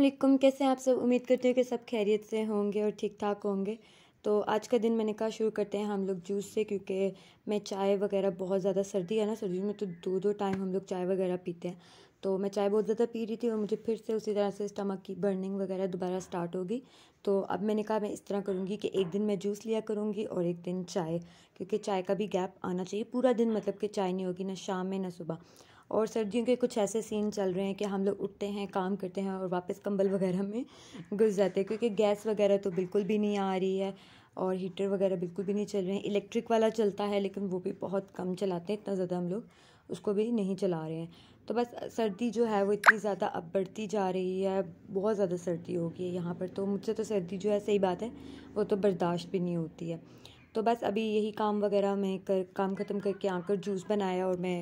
वालेकुम, कैसे हैं आप सब। उम्मीद करते हैं कि सब खैरियत से होंगे और ठीक ठाक होंगे। तो आज का दिन मैंने कहा शुरू करते हैं हम लोग जूस से, क्योंकि मैं चाय वगैरह बहुत ज़्यादा, सर्दी है ना, सर्दियों में तो दो दो टाइम हम लोग चाय वगैरह पीते हैं। तो मैं चाय बहुत ज़्यादा पी रही थी और मुझे फिर से उसी तरह से स्टमक की बर्निंग वगैरह दोबारा स्टार्ट होगी। तो अब मैंने कहा मैं इस तरह करूँगी कि एक दिन मैं जूस लिया करूँगी और एक दिन चाय, क्योंकि चाय का भी गैप आना चाहिए। पूरा दिन मतलब कि चाय नहीं होगी, ना शाम में ना सुबह। और सर्दियों के कुछ ऐसे सीन चल रहे हैं कि हम लोग उठते हैं, काम करते हैं और वापस कंबल वगैरह में घुस जाते हैं, क्योंकि गैस वगैरह तो बिल्कुल भी नहीं आ रही है और हीटर वगैरह बिल्कुल भी नहीं चल रहे हैं। इलेक्ट्रिक वाला चलता है लेकिन वो भी बहुत कम चलाते हैं, इतना ज़्यादा हम लोग उसको भी नहीं चला रहे हैं। तो बस सर्दी जो है वो इतनी ज़्यादा अब बढ़ती जा रही है, बहुत ज़्यादा सर्दी हो गई है यहाँ पर। तो मुझसे तो सर्दी जो है, सही बात है, वो तो बर्दाश्त भी नहीं होती है। तो बस अभी यही काम वगैरह मैं काम ख़त्म करके आकर जूस बनाया और मैं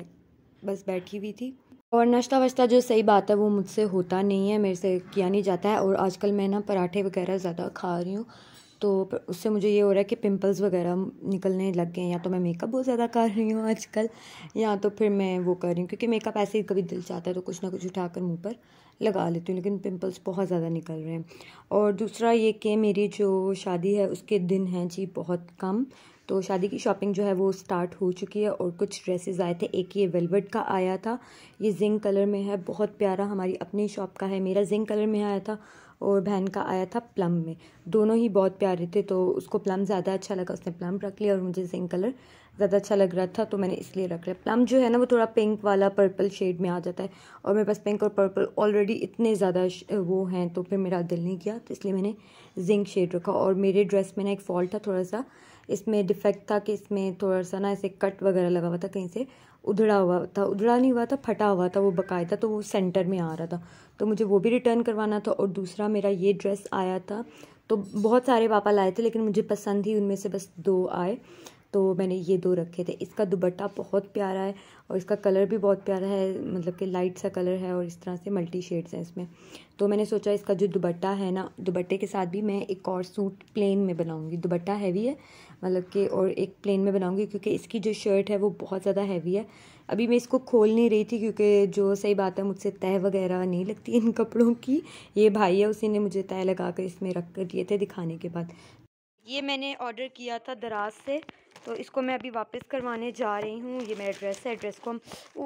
बस बैठी हुई थी। और नाश्ता वाश्ता जो सही बात है वो मुझसे होता नहीं है, मेरे से किया नहीं जाता है। और आजकल मैं ना पराठे वगैरह ज़्यादा खा रही हूँ, तो उससे मुझे ये हो रहा है कि पिंपल्स वगैरह निकलने लग गए हैं। या तो मैं मेकअप बहुत ज़्यादा कर रही हूँ आजकल, या तो फिर मैं वो कर रही हूँ, क्योंकि मेकअप ऐसे ही कभी दिल चाहता है तो कुछ ना कुछ उठाकर मुँह पर लगा लेती हूँ, लेकिन पिंपल्स बहुत ज़्यादा निकल रहे हैं। और दूसरा ये कि मेरी जो शादी है उसके दिन हैं जी बहुत कम। तो शादी की शॉपिंग जो है वो स्टार्ट हो चुकी है और कुछ ड्रेसेस आए थे। एक ये वेलवेट का आया था, ये जिंक कलर में है, बहुत प्यारा, हमारी अपनी शॉप का है। मेरा जिंक कलर में आया था और बहन का आया था प्लम में। दोनों ही बहुत प्यारे थे, तो उसको प्लम ज़्यादा अच्छा लगा, उसने प्लम रख लिया और मुझे जिंक कलर ज़्यादा अच्छा लग रहा था तो मैंने इसलिए रख लिया। प्लम जो है ना वो थोड़ा पिंक वाला पर्पल शेड में आ जाता है और मेरे पास पिंक और पर्पल ऑलरेडी इतने ज़्यादा वो हैं, तो फिर मेरा दिल नहीं किया, तो इसलिए मैंने जिंक शेड रखा। और मेरे ड्रेस में ना एक फॉल्ट था, थोड़ा सा इसमें डिफेक्ट था कि इसमें थोड़ा सा ना ऐसे कट वगैरह लगा हुआ था, कहीं से उधड़ा हुआ था, उधड़ा नहीं हुआ था, फटा हुआ था वो बाकायदा, तो वो सेंटर में आ रहा था, तो मुझे वो भी रिटर्न करवाना था। और दूसरा मेरा ये ड्रेस आया था, तो बहुत सारे पापा लाए थे लेकिन मुझे पसंद ही उनमें से बस 2 आए, तो मैंने ये 2 रखे थे। इसका दुपट्टा बहुत प्यारा है और इसका कलर भी बहुत प्यारा है, मतलब कि लाइट सा कलर है और इस तरह से मल्टी शेड्स हैं इसमें। तो मैंने सोचा इसका जो दुपट्टा है ना, दुपट्टे के साथ भी मैं एक और सूट प्लेन में बनाऊंगी। दुपट्टा हैवी है मतलब कि, और एक प्लेन में बनाऊंगी क्योंकि इसकी जो शर्ट है वो बहुत ज़्यादा हैवी है। अभी मैं इसको खोल नहीं रही थी क्योंकि जो सही बात है मुझसे तह वगैरह नहीं लगती इन कपड़ों की। ये भाई है, उसी ने मुझे तह लगा कर इसमें रख कर दिए थे दिखाने के बाद। ये मैंने ऑर्डर किया था दराज से, तो इसको मैं अभी वापस करवाने जा रही हूँ। ये मेरा ड्रेस है, ड्रेस को हम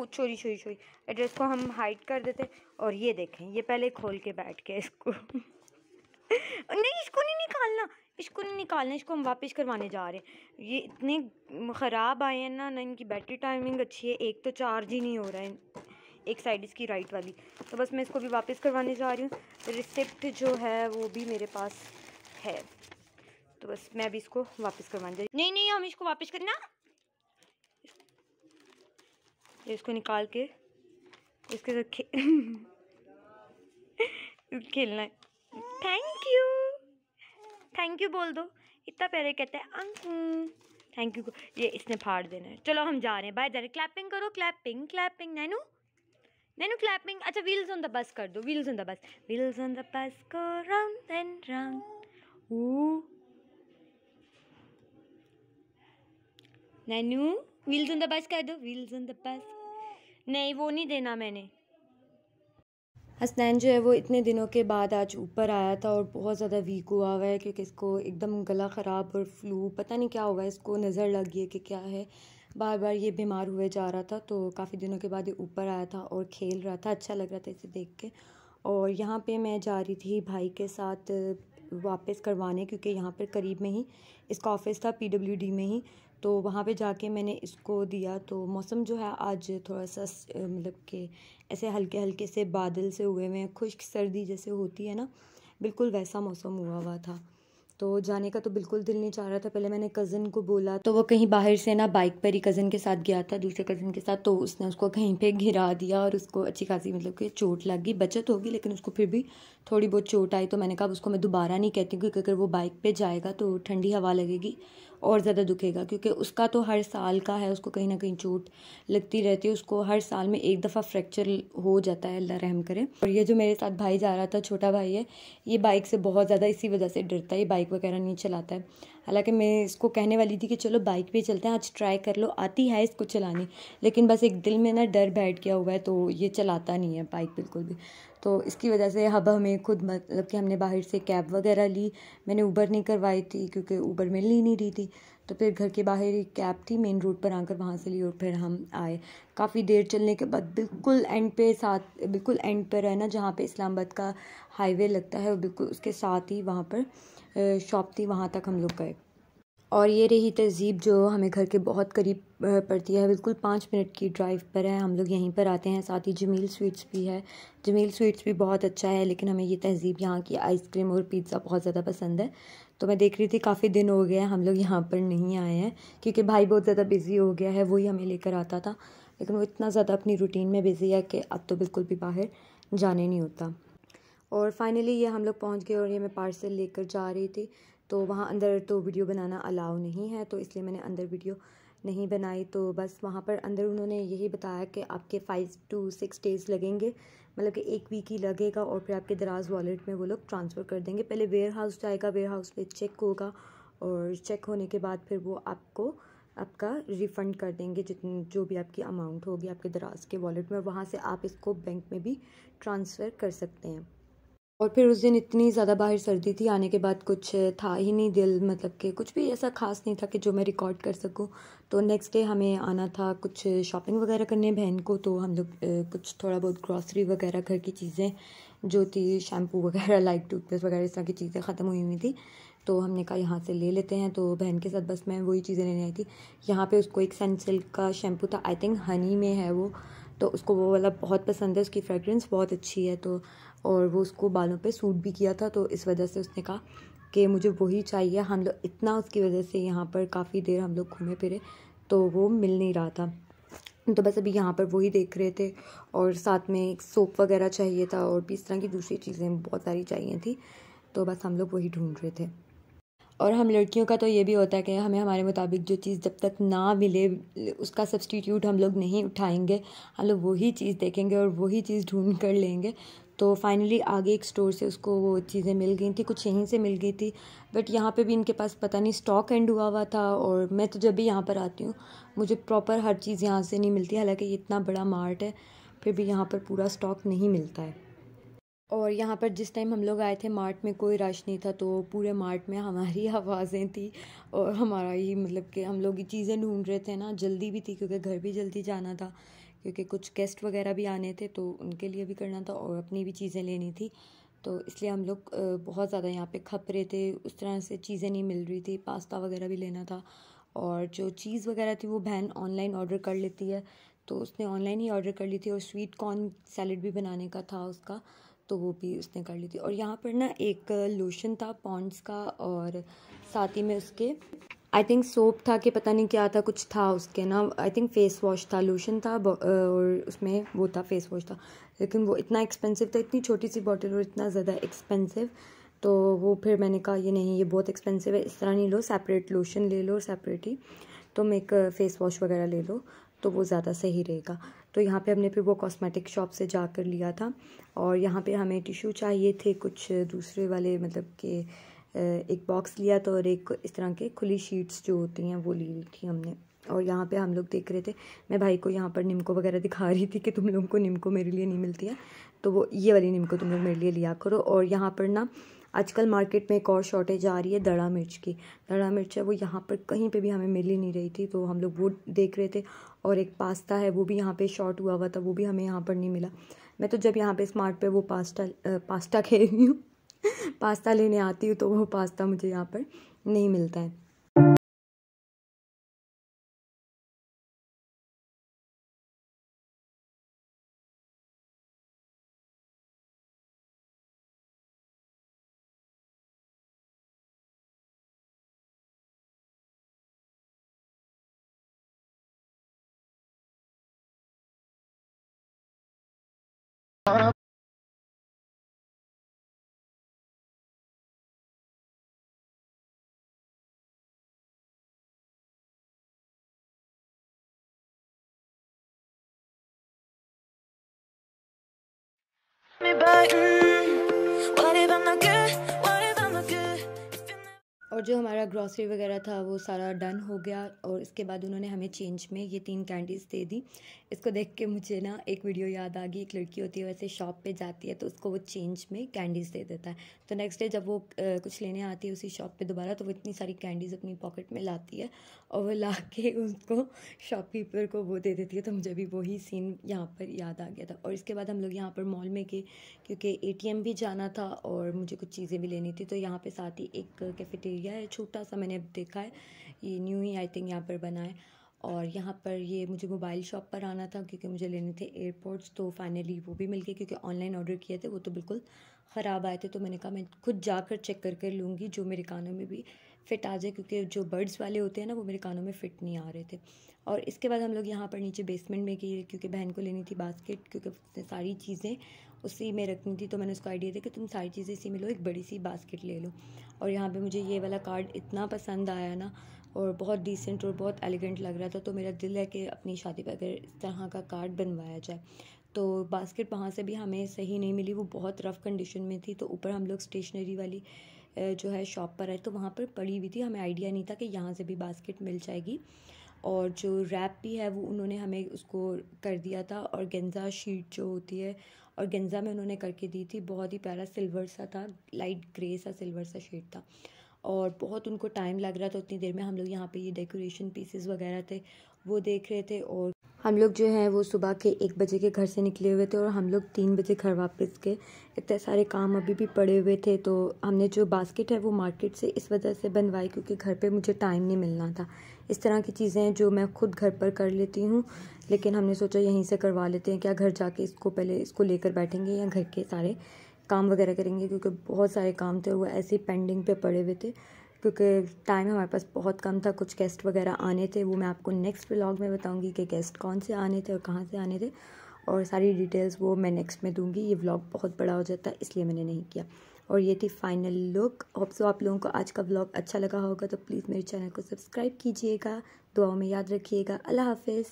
चोरी चोरी चोरी ड्रेस को हम हाइड कर देते। और ये देखें, ये पहले खोल के बैठ के इसको नहीं, इसको नहीं निकालना, इसको नहीं निकालना, इसको हम वापस करवाने जा रहे हैं। ये इतने ख़राब आए हैं ना इनकी बैटरी टाइमिंग अच्छी है, एक तो चार्ज ही नहीं हो रहा है एक साइड इसकी राइट वाली। तो बस मैं इसको भी वापस करवाने जा रही हूँ। रिसिप्ट जो है वो भी मेरे पास है, तो बस मैं अभी इसको वापस करवाने जा रही। नहीं नहीं, हम इसको वापस करना, इसको निकाल के इसके साथ खेलना है। थैंक यू, थैंक यू बोल दो, इतना प्यारे कहते हैं अंकल, थैंक यू। ये इसने फाड़ देना है। चलो हम जा रहे हैं, बाय जा रहे हैं। क्लैपिंग करो, clapping clapping, Nainu Nainu clapping. अच्छा व्हील्स ऑन द बस कर दो, wheels on the bus, wheels on the bus go round and round. Nainu wheels on the bus कर दो, व्हील्स ऑन द बस। नहीं वो नहीं देना मैंने। हसनैन जो है वो इतने दिनों के बाद आज ऊपर आया था और बहुत ज़्यादा वीक हुआ हुआ है, क्योंकि इसको एकदम गला ख़राब और फ्लू, पता नहीं क्या हुआ, इसको नज़र लग गई है कि क्या है, बार बार ये बीमार हुए जा रहा था। तो काफ़ी दिनों के बाद ये ऊपर आया था और खेल रहा था, अच्छा लग रहा था इसे देख के। और यहाँ पे मैं जा रही थी भाई के साथ वापस करवाने, क्योंकि यहाँ पर करीब में ही इसका ऑफिस था, PWD में ही, तो वहाँ पे जाके मैंने इसको दिया। तो मौसम जो है आज थोड़ा सा मतलब कि ऐसे हल्के हल्के से बादल से हुए हुए हैं, खुश्क सर्दी जैसे होती है ना, बिल्कुल वैसा मौसम हुआ हुआ था। तो जाने का तो बिल्कुल दिल नहीं चाह रहा था। पहले मैंने कज़न को बोला, तो वो कहीं बाहर से ना बाइक पर ही कज़न के साथ गया था, दूसरे कज़न के साथ, तो उसने उसको कहीं पे गिरा दिया और उसको अच्छी खासी मतलब कि चोट लग गई, बचत होगी लेकिन उसको फिर भी थोड़ी बहुत चोट आई। तो मैंने कहा उसको मैं दोबारा नहीं कहती, क्योंकि अगर वो बाइक पे जाएगा तो ठंडी हवा लगेगी और ज़्यादा दुखेगा, क्योंकि उसका तो हर साल का है, उसको कहीं ना कहीं चोट लगती रहती है, उसको हर साल में एक दफ़ा फ्रैक्चर हो जाता है, अल्लाह रहम करे। और ये जो मेरे साथ भाई जा रहा था, छोटा भाई है, ये बाइक से बहुत ज़्यादा इसी वजह से डरता है, ये बाइक वगैरह नहीं चलाता है। हालांकि मैं इसको कहने वाली थी कि चलो बाइक पे चलते हैं, आज ट्राई कर लो, आती है इसको चलानी, लेकिन बस एक दिल में ना डर बैठ गया हुआ है, तो ये चलाता नहीं है बाइक बिल्कुल भी। तो इसकी वजह से अब हमें खुद मतलब कि हमने बाहर से कैब वगैरह ली। मैंने ऊबर नहीं करवाई थी क्योंकि ऊबर मिल ही नहीं रही थी, तो फिर घर के बाहर एक कैब थी, मेन रोड पर आकर वहाँ से ली और फिर हम आए। काफ़ी देर चलने के बाद बिल्कुल एंड पर है ना, जहाँ पे इस्लामाबाद का हाईवे लगता है, और बिल्कुल उसके साथ ही वहाँ पर शॉप थी, वहाँ तक हम लोग गए। और ये रही तहज़ीब जो हमें घर के बहुत करीब पड़ती है, बिल्कुल 5 मिनट की ड्राइव पर है, हम लोग यहीं पर आते हैं। साथ ही जमील स्वीट्स भी है, जमील स्वीट्स भी बहुत अच्छा है, लेकिन हमें ये तहज़ीब यहाँ की आइसक्रीम और पिज़्ज़ा बहुत ज़्यादा पसंद है। तो मैं देख रही थी काफ़ी दिन हो गए हैं हम लोग यहाँ पर नहीं आए हैं, क्योंकि भाई बहुत ज़्यादा बिज़ी हो गया है, वही हमें लेकर आता था, लेकिन वो इतना ज़्यादा अपनी रूटीन में बिज़ी है कि अब तो बिल्कुल भी बाहर जाने नहीं होता। और फाइनली ये हम लोग पहुंच गए और ये मैं पार्सल लेकर जा रही थी। तो वहाँ अंदर तो वीडियो बनाना अलाउ नहीं है, तो इसलिए मैंने अंदर वीडियो नहीं बनाई। तो बस वहाँ पर अंदर उन्होंने यही बताया कि आपके 5 to 6 डेज़ लगेंगे, मतलब कि 1 वीक ही लगेगा, और फिर आपके दराज वॉलेट में वो लोग ट्रांसफ़र कर देंगे। पहले वेयर हाउस जाएगा, वेयर हाउस पे चेक होगा, और चेक होने के बाद फिर वो आपको आपका रिफ़ंड कर देंगे, जितनी जो भी आपकी अमाउंट होगी आपके दराज के वॉलेट में, और वहाँ से आप इसको बैंक में भी ट्रांसफ़र कर सकते हैं। और फिर उस दिन इतनी ज़्यादा बाहर सर्दी थी, आने के बाद कुछ था ही नहीं दिल, मतलब कि कुछ भी ऐसा ख़ास नहीं था कि जो मैं रिकॉर्ड कर सकूं। तो नेक्स्ट डे हमें आना था कुछ शॉपिंग वगैरह करने बहन को, तो हम लोग कुछ थोड़ा बहुत ग्रॉसरी वगैरह घर की चीज़ें जो थी, शैम्पू वगैरह लाइक टूथपेस्ट वगैरह इस तरह की चीज़ें ख़त्म हुई थी, तो हमने कहा यहाँ से ले लेते हैं। तो बहन के साथ बस मैं वही चीज़ें लेने आई थी। यहाँ पे उसको एक सनसिल्क का शैम्पू था, आई थिंक हनी में है वो, तो उसको वो वाला बहुत पसंद है, उसकी फ्रेगरेंस बहुत अच्छी है, तो और वो उसको बालों पे सूट भी किया था, तो इस वजह से उसने कहा कि मुझे वही चाहिए। हम लोग इतना उसकी वजह से यहाँ पर काफ़ी देर हम लोग घूमे फिरे, तो वो मिल नहीं रहा था, तो बस अभी यहाँ पर वही देख रहे थे। और साथ में एक सोप वगैरह चाहिए था, और भी इस तरह की दूसरी चीज़ें बहुत सारी चाहिए थी, तो बस हम लोग वही ढूंढ रहे थे। और हम लड़कियों का तो ये भी होता है कि हमें हमारे मुताबिक जो चीज़ जब तक ना मिले उसका सब्स्टिट्यूट हम लोग नहीं उठाएंगे, हम लोग वही चीज़ देखेंगे और वही चीज़ ढूंढ कर लेंगे। तो फाइनली आगे एक स्टोर से उसको वो चीज़ें मिल गई थी, कुछ यहीं से मिल गई थी, बट यहाँ पे भी इनके पास पता नहीं स्टॉक एंड हुआ था। और मैं तो जब भी यहाँ पर आती हूँ मुझे प्रॉपर हर चीज़ यहाँ से नहीं मिलती, हालांकि ये इतना बड़ा मार्ट है, फिर भी यहाँ पर पूरा स्टॉक नहीं मिलता है। और यहाँ पर जिस टाइम हम लोग आए थे मार्ट में कोई रश नहीं था, तो पूरे मार्ट में हमारी आवाज़ें थी, और हमारा ही मतलब कि हम लोग ये चीज़ें ढूंढ रहे थे ना, जल्दी भी थी क्योंकि घर भी जल्दी जाना था, क्योंकि कुछ गेस्ट वगैरह भी आने थे, तो उनके लिए भी करना था और अपनी भी चीज़ें लेनी थी, तो इसलिए हम लोग बहुत ज़्यादा यहाँ पे खप रहे थे। उस तरह से चीज़ें नहीं मिल रही थी, पास्ता वगैरह भी लेना था, और जो चीज़ वगैरह थी वो बहन ऑनलाइन ऑर्डर कर लेती है, तो उसने ऑनलाइन ही ऑर्डर कर ली थी। और स्वीट कॉर्न सैलेड भी बनाने का था उसका, तो वो भी उसने कर ली थी। और यहाँ पर ना एक लोशन था पॉन्ड्स का, और साथ ही में उसके आई थिंक सोप था कि पता नहीं क्या था, कुछ था उसके ना, आई थिंक फेस वॉश था, लोशन था और उसमें वो था फेस वॉश था, लेकिन वो इतना एक्सपेंसिव था, इतनी छोटी सी बॉटल और इतना ज़्यादा एक्सपेंसिव। तो वो फिर मैंने कहा ये नहीं, ये बहुत एक्सपेंसिव है, इस तरह नहीं लो, सेपरेट लोशन ले लो और सेपरेट ही तुम एक फ़ेस वॉश वगैरह ले लो, तो वो ज़्यादा सही रहेगा। तो यहाँ पे हमने फिर वो कॉस्मेटिक शॉप से जाकर लिया था। और यहाँ पे हमें टिश्यू चाहिए थे कुछ दूसरे वाले, मतलब कि एक बॉक्स लिया था, और एक इस तरह के खुली शीट्स जो होती हैं वो ली थी हमने। और यहाँ पे हम लोग देख रहे थे, मैं भाई को यहाँ पर निम्को वगैरह दिखा रही थी कि तुम लोगों को निम्को मेरे लिए नहीं मिलती है, तो वो ये वाली निम्को तुम लोग मेरे लिए लिया करो। और यहाँ पर ना आजकल मार्केट में एक और शॉर्टेज आ रही है दड़ा मिर्च की, दड़ा मिर्च है वो यहाँ पर कहीं पे भी हमें मिल ही नहीं रही थी, तो हम लोग वो देख रहे थे। और एक पास्ता है वो भी यहाँ पे शॉर्ट हुआ था, वो भी हमें यहाँ पर नहीं मिला। मैं तो जब यहाँ पे स्मार्ट पे वो पास्ता कह रही हूँ पास्ता लेने आती हूँ, तो वो पास्ता मुझे यहाँ पर नहीं मिलता है। और जो हमारा ग्रॉसरी वगैरह था वो सारा डन हो गया। और इसके बाद उन्होंने हमें चेंज में ये 3 कैंडीज़ दे दी। इसको देख के मुझे ना एक वीडियो याद आ गई। एक लड़की होती है वैसे शॉप पे जाती है तो उसको वो चेंज में कैंडीज़ दे देता है। तो नेक्स्ट डे जब वो कुछ लेने आती है उसी शॉप पे दोबारा, तो वो इतनी सारी कैंडीज़ अपनी पॉकेट में लाती है और वो ला के उसको शॉपकीपर को वो दे देती है। तो मुझे भी वही सीन यहाँ पर याद आ गया था। और इसके बाद हम लोग यहाँ पर मॉल में गए क्योंकि ATM भी जाना था और मुझे कुछ चीज़ें भी लेनी थी। तो यहाँ पे साथ ही एक कैफेटेरिया है छोटा सा, मैंने अब देखा है, ये न्यू ही आई थिंक यहाँ पर बना है। और यहाँ पर ये मुझे मोबाइल शॉप पर आना था क्योंकि मुझे लेने थे एयरपोर्ट्स। तो फाइनली वो भी मिल गए क्योंकि ऑनलाइन ऑर्डर किए थे वो तो बिल्कुल ख़राब आए थे। तो मैंने कहा मैं खुद जाकर चेक कर लूँगी जो मेरे कानों में भी फ़िट आ जाए, क्योंकि जो बड्स वाले होते हैं ना वो मेरे कानों में फ़िट नहीं आ रहे थे। और इसके बाद हम लोग यहाँ पर नीचे बेसमेंट में गए क्योंकि बहन को लेनी थी बास्केट, क्योंकि उसने सारी चीज़ें उसी में रखनी थी। तो मैंने उसको आइडिया दिया कि तुम सारी चीज़ें इसी में लो, एक बड़ी सी बास्केट ले लो। और यहाँ पे मुझे ये वाला कार्ड इतना पसंद आया ना, और बहुत डिसेंट और बहुत एलिगेंट लग रहा था। तो मेरा दिल है कि अपनी शादी पर अगर इस तरह का कार्ड बनवाया जाए। तो बास्केट वहाँ से भी हमें सही नहीं मिली, वो बहुत रफ़ कंडीशन में थी। तो ऊपर हम लोग स्टेशनरी वाली जो है शॉप पर आए तो वहाँ पर पड़ी हुई थी। हमें आइडिया नहीं था कि यहाँ से भी बास्केट मिल जाएगी। और जो रैप भी है वो उन्होंने हमें उसको कर दिया था। और गेंजा शीट जो होती है और गेंजा में उन्होंने करके दी थी। बहुत ही प्यारा सिल्वर सा था, लाइट ग्रे सा सिल्वर सा शेड था। और बहुत उनको टाइम लग रहा था। उतनी देर में हम लोग यहाँ पे ये डेकोरेशन पीसेस वगैरह थे वो देख रहे थे। और हम लोग जो हैं वो सुबह के 1 बजे के घर से निकले हुए थे और हम लोग 3 बजे घर वापस गए। इतने सारे काम अभी भी पड़े हुए थे। तो हमने जो बास्केट है वो मार्केट से इस वजह से बनवाई क्योंकि घर पे मुझे टाइम नहीं मिलना था। इस तरह की चीज़ें हैं जो मैं खुद घर पर कर लेती हूँ, लेकिन हमने सोचा यहीं से करवा लेते हैं। क्या घर जाके इसको पहले इसको लेकर बैठेंगे या घर के सारे काम वगैरह करेंगे, क्योंकि बहुत सारे काम थे वो ऐसे ही पेंडिंग पे पड़े हुए थे क्योंकि टाइम हमारे पास बहुत कम था। कुछ गेस्ट वगैरह आने थे, वो मैं आपको नेक्स्ट व्लॉग में बताऊंगी कि गेस्ट कौन से आने थे और कहाँ से आने थे, और सारी डिटेल्स वो मैं नेक्स्ट में दूंगी। ये व्लॉग बहुत बड़ा हो जाता है इसलिए मैंने नहीं किया। और ये थी फाइनल लुक। होप सो आप लोगों को आज का व्लॉग अच्छा लगा होगा। तो प्लीज़ मेरे चैनल को सब्सक्राइब कीजिएगा, दुआओं में याद रखिएगा। अल्लाह हाफिज़।